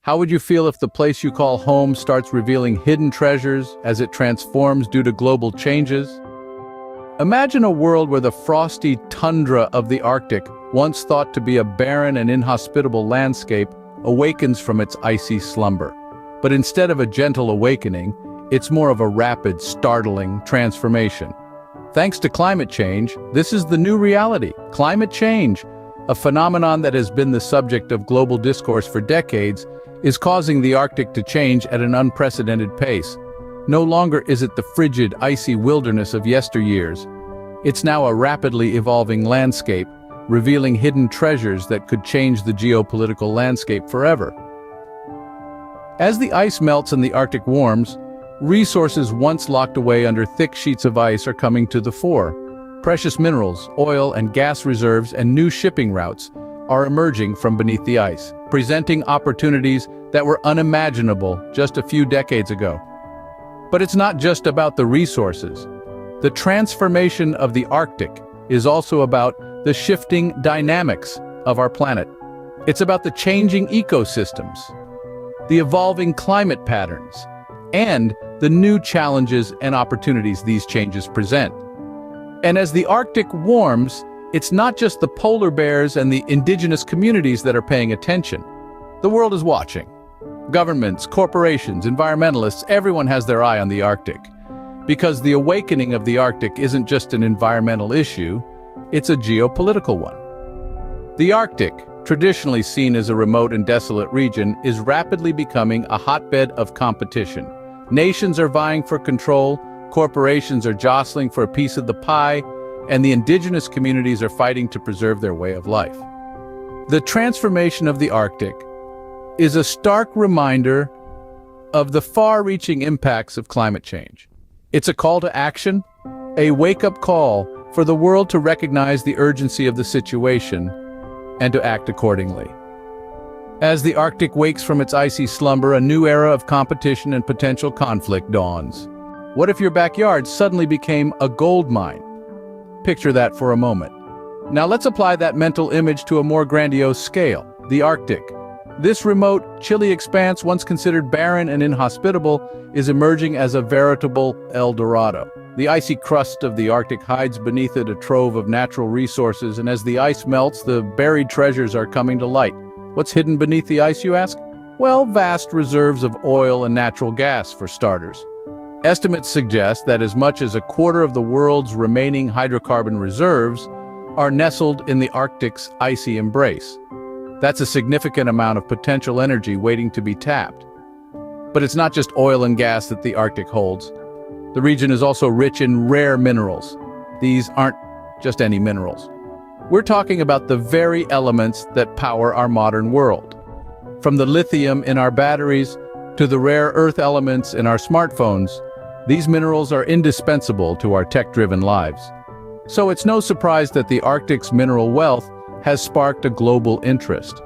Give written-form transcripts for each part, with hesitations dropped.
How would you feel if the place you call home starts revealing hidden treasures as it transforms due to global changes? Imagine a world where the frosty tundra of the Arctic, once thought to be a barren and inhospitable landscape, awakens from its icy slumber. But instead of a gentle awakening, it's more of a rapid, startling transformation. Thanks to climate change, this is the new reality. Climate change, a phenomenon that has been the subject of global discourse for decades, is causing the Arctic to change at an unprecedented pace. No longer is it the frigid, icy wilderness of yesteryears. It's now a rapidly evolving landscape, revealing hidden treasures that could change the geopolitical landscape forever. As the ice melts and the Arctic warms, resources once locked away under thick sheets of ice are coming to the fore. Precious minerals, oil and gas reserves, and new shipping routes are emerging from beneath the ice, presenting opportunities that were unimaginable just a few decades ago. But it's not just about the resources. The transformation of the Arctic is also about the shifting dynamics of our planet. It's about the changing ecosystems, the evolving climate patterns, and the new challenges and opportunities these changes present. And as the Arctic warms, it's not just the polar bears and the indigenous communities that are paying attention. The world is watching. Governments, corporations, environmentalists, everyone has their eye on the Arctic. Because the awakening of the Arctic isn't just an environmental issue, it's a geopolitical one. The Arctic, traditionally seen as a remote and desolate region, is rapidly becoming a hotbed of competition. Nations are vying for control, corporations are jostling for a piece of the pie, and the indigenous communities are fighting to preserve their way of life. The transformation of the Arctic is a stark reminder of the far-reaching impacts of climate change. It's a call to action, a wake-up call for the world to recognize the urgency of the situation and to act accordingly. As the Arctic wakes from its icy slumber, a new era of competition and potential conflict dawns. What if your backyard suddenly became a gold mine? Picture that for a moment. Now let's apply that mental image to a more grandiose scale, the Arctic. This remote, chilly expanse, once considered barren and inhospitable, is emerging as a veritable El Dorado. The icy crust of the Arctic hides beneath it a trove of natural resources, and as the ice melts, the buried treasures are coming to light. What's hidden beneath the ice, you ask? Well, vast reserves of oil and natural gas, for starters. Estimates suggest that as much as a quarter of the world's remaining hydrocarbon reserves are nestled in the Arctic's icy embrace. That's a significant amount of potential energy waiting to be tapped. But it's not just oil and gas that the Arctic holds. The region is also rich in rare minerals. These aren't just any minerals. We're talking about the very elements that power our modern world. From the lithium in our batteries to the rare earth elements in our smartphones, these minerals are indispensable to our tech-driven lives. So it's no surprise that the Arctic's mineral wealth has sparked a global interest.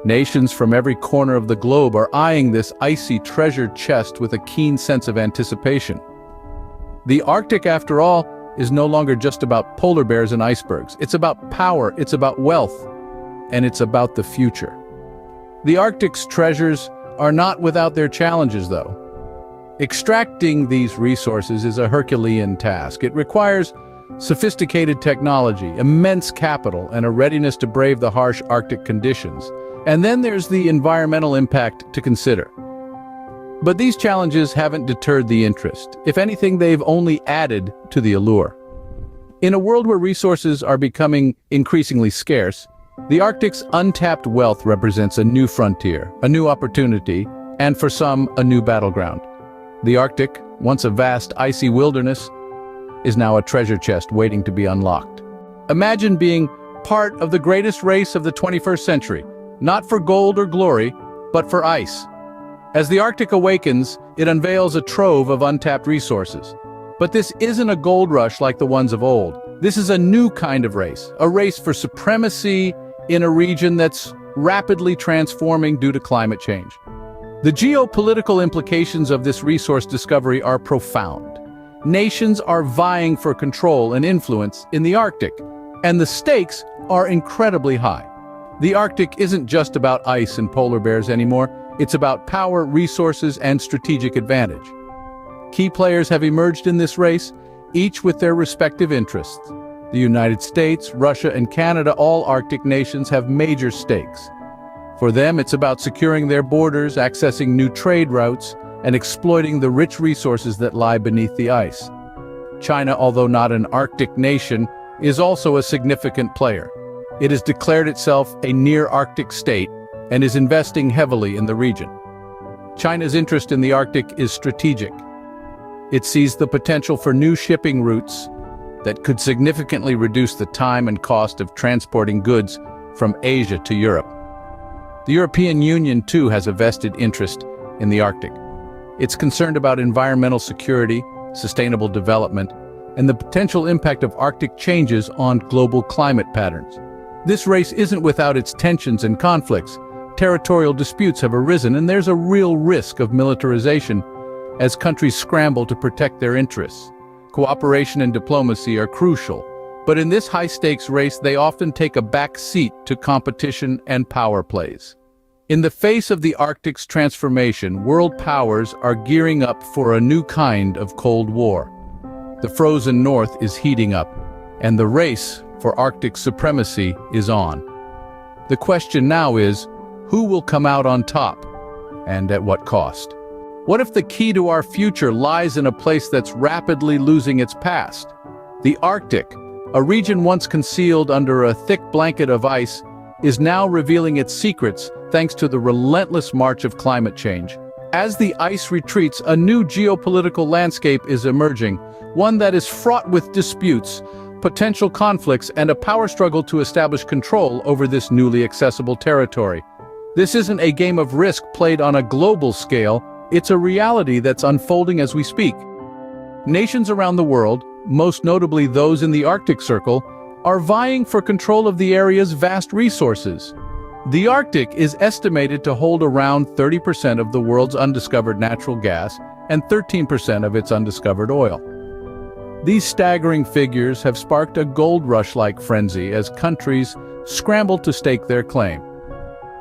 Nations from every corner of the globe are eyeing this icy treasure chest with a keen sense of anticipation. The Arctic, after all, is no longer just about polar bears and icebergs. It's about power, it's about wealth, and it's about the future. The Arctic's treasures are not without their challenges, though. Extracting these resources is a Herculean task. It requires sophisticated technology, immense capital, and a readiness to brave the harsh Arctic conditions. And then there's the environmental impact to consider. But these challenges haven't deterred the interest. If anything, they've only added to the allure. In a world where resources are becoming increasingly scarce, the Arctic's untapped wealth represents a new frontier, a new opportunity, and for some, a new battleground. The Arctic, once a vast, icy wilderness, is now a treasure chest waiting to be unlocked. Imagine being part of the greatest race of the 21st century, not for gold or glory, but for ice. As the Arctic awakens, it unveils a trove of untapped resources. But this isn't a gold rush like the ones of old. This is a new kind of race, a race for supremacy in a region that's rapidly transforming due to climate change. The geopolitical implications of this resource discovery are profound. Nations are vying for control and influence in the Arctic, and the stakes are incredibly high. The Arctic isn't just about ice and polar bears anymore. It's about power, resources, and strategic advantage. Key players have emerged in this race, each with their respective interests. The United States, Russia, and Canada, all Arctic nations, have major stakes. For them, it's about securing their borders, accessing new trade routes, and exploiting the rich resources that lie beneath the ice. China, although not an Arctic nation, is also a significant player. It has declared itself a near-Arctic state and is investing heavily in the region. China's interest in the Arctic is strategic. It sees the potential for new shipping routes that could significantly reduce the time and cost of transporting goods from Asia to Europe. The European Union, too, has a vested interest in the Arctic. It's concerned about environmental security, sustainable development, and the potential impact of Arctic changes on global climate patterns. This race isn't without its tensions and conflicts. Territorial disputes have arisen, and there's a real risk of militarization as countries scramble to protect their interests. Cooperation and diplomacy are crucial, but in this high-stakes race, they often take a back seat to competition and power plays. In the face of the Arctic's transformation, world powers are gearing up for a new kind of Cold War. The frozen North is heating up, and the race for Arctic supremacy is on. The question now is, who will come out on top, and at what cost? What if the key to our future lies in a place that's rapidly losing its past? The Arctic, a region once concealed under a thick blanket of ice, is now revealing its secrets thanks to the relentless march of climate change. As the ice retreats, a new geopolitical landscape is emerging, one that is fraught with disputes, potential conflicts, and a power struggle to establish control over this newly accessible territory. This isn't a game of risk played on a global scale, it's a reality that's unfolding as we speak. Nations around the world, most notably those in the Arctic Circle, are vying for control of the area's vast resources. The Arctic is estimated to hold around 30% of the world's undiscovered natural gas and 13% of its undiscovered oil. These staggering figures have sparked a gold rush-like frenzy as countries scramble to stake their claim.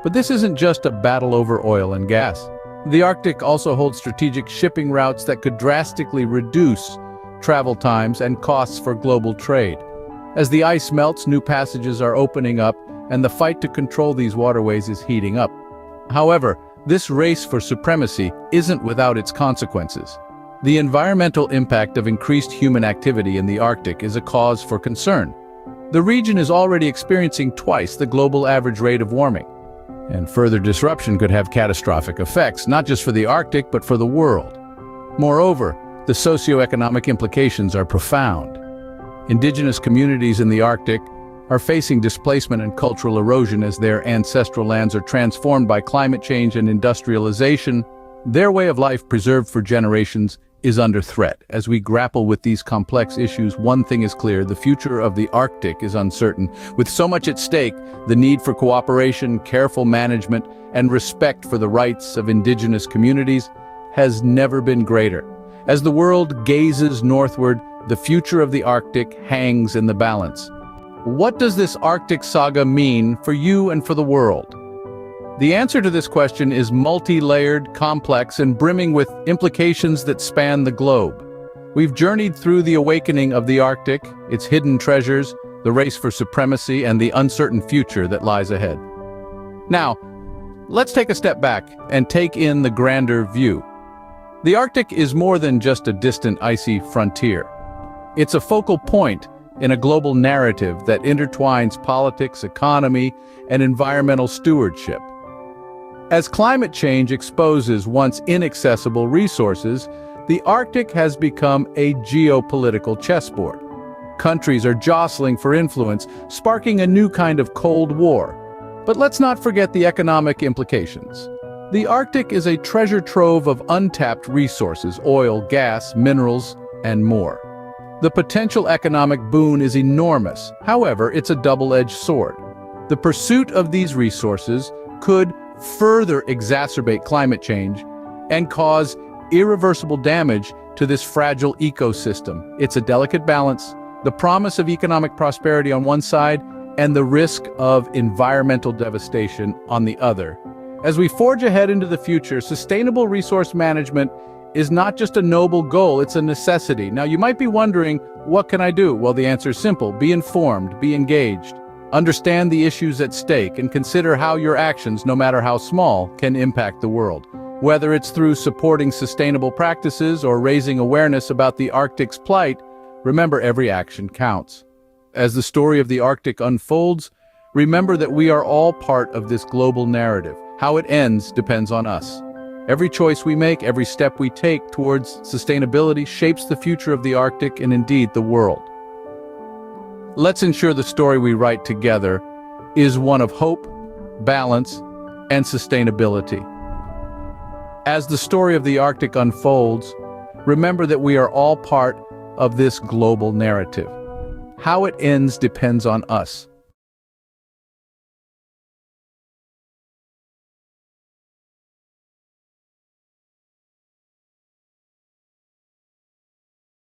But this isn't just a battle over oil and gas. The Arctic also holds strategic shipping routes that could drastically reduce travel times and costs for global trade. As the ice melts, new passages are opening up, and the fight to control these waterways is heating up. However, this race for supremacy isn't without its consequences. The environmental impact of increased human activity in the Arctic is a cause for concern. The region is already experiencing twice the global average rate of warming, and further disruption could have catastrophic effects, not just for the Arctic, but for the world. Moreover, the socioeconomic implications are profound. Indigenous communities in the Arctic are facing displacement and cultural erosion as their ancestral lands are transformed by climate change and industrialization. Their way of life, preserved for generations, is under threat. As we grapple with these complex issues, one thing is clear: the future of the Arctic is uncertain. With so much at stake, the need for cooperation, careful management, and respect for the rights of indigenous communities has never been greater. As the world gazes northward, the future of the Arctic hangs in the balance. What does this Arctic saga mean for you and for the world? The answer to this question is multi-layered, complex, and brimming with implications that span the globe. We've journeyed through the awakening of the Arctic, its hidden treasures, the race for supremacy, and the uncertain future that lies ahead. Now, let's take a step back and take in the grander view. The Arctic is more than just a distant icy frontier. It's a focal point in a global narrative that intertwines politics, economy, and environmental stewardship. As climate change exposes once inaccessible resources, the Arctic has become a geopolitical chessboard. Countries are jostling for influence, sparking a new kind of Cold War. But let's not forget the economic implications. The Arctic is a treasure trove of untapped resources: oil, gas, minerals, and more. The potential economic boon is enormous. However, it's a double-edged sword. The pursuit of these resources could further exacerbate climate change and cause irreversible damage to this fragile ecosystem. It's a delicate balance: the promise of economic prosperity on one side and the risk of environmental devastation on the other. As we forge ahead into the future, sustainable resource management is not just a noble goal, it's a necessity. Now, you might be wondering, what can I do? Well, the answer is simple. Be informed, be engaged. Understand the issues at stake and consider how your actions, no matter how small, can impact the world. Whether it's through supporting sustainable practices or raising awareness about the Arctic's plight, remember every action counts. As the story of the Arctic unfolds, remember that we are all part of this global narrative. How it ends depends on us. Every choice we make, every step we take towards sustainability shapes the future of the Arctic and indeed the world. Let's ensure the story we write together is one of hope, balance, and sustainability. As the story of the Arctic unfolds, remember that we are all part of this global narrative. How it ends depends on us.